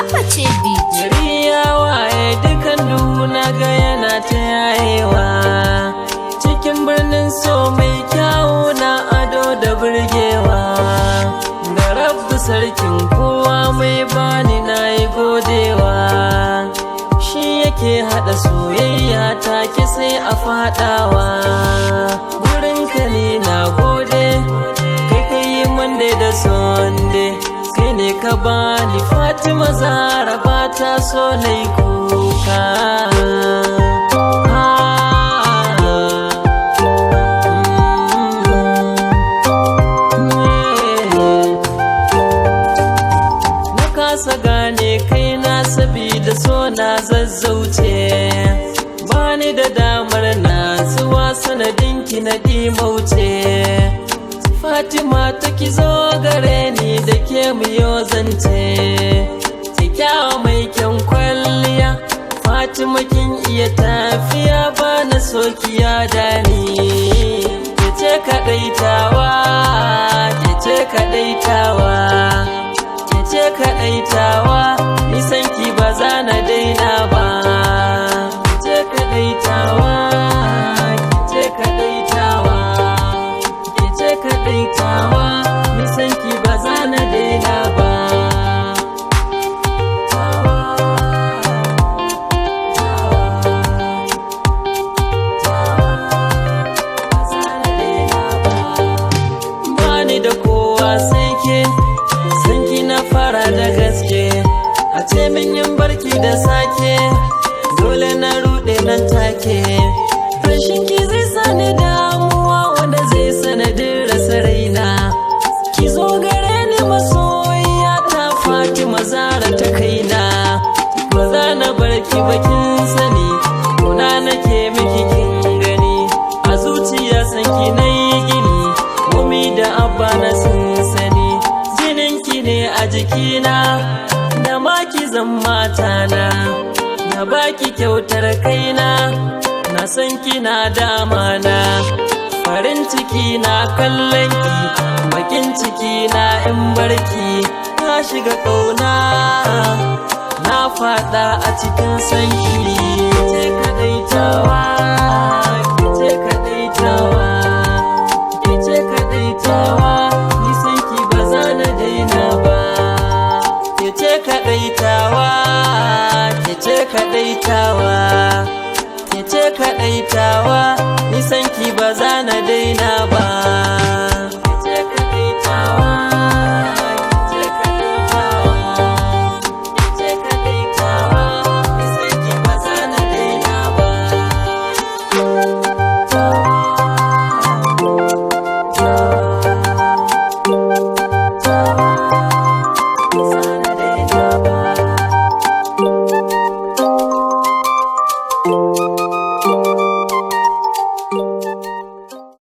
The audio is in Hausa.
Gari ya waye dukan duhu na ga yana ta yayewa cikin birnin so mai kyawu na ado da burgewa. Da Rabbu sarkin kowa mai bani na yi godewa, shi yake haɗa soyayya take sai a faɗawa. Gurinka ne na gode, kai ka yi Monday da Sunday, kai ne ka bani Fatima Zahra ba ta so na yi kuka. Na kasa gane kaina sabida so na zazzauce, bani da damar na zuwa sanadinki na ɗimauce. Fatima ta ki zo gare ni da ke miyo zance, kyakkyawa mai kyan kwalliya. Fatima kin iya tafiya ba na sokiya da ni. Kece kaɗaitawa, kece kaɗaitawa, kece kaɗaitawa, nisan ki ba za na daina ba. Kece kaɗaitawa, kece kaɗaitawa, kaɗaitawa, nisan ki ba za na daina ba. Bani da kowa sai ke, san ki na fara da gaske. A ce min yin barki da sake, dole na ruɗe nan take. Rashin ki zai sani damuwa wanda zai sanadin rasa raina. Ki zo gare ni masoyiya ta Fatima Zahra ta kaina. Ba za na bar ki ba kin sani, kuna nake miki kin gani. A zuciya san ki na yi gini, Ummi da Abba na sun sani. Jinin ki ne a jikina, da ma ki zan matana. Na baki kyautar kaina, na san kina damana. Farin ciki na kallon ki, bakin ciki na in barki. Na shiga ƙauna, na faɗa a cikin sanki. Ce kaɗaitawa.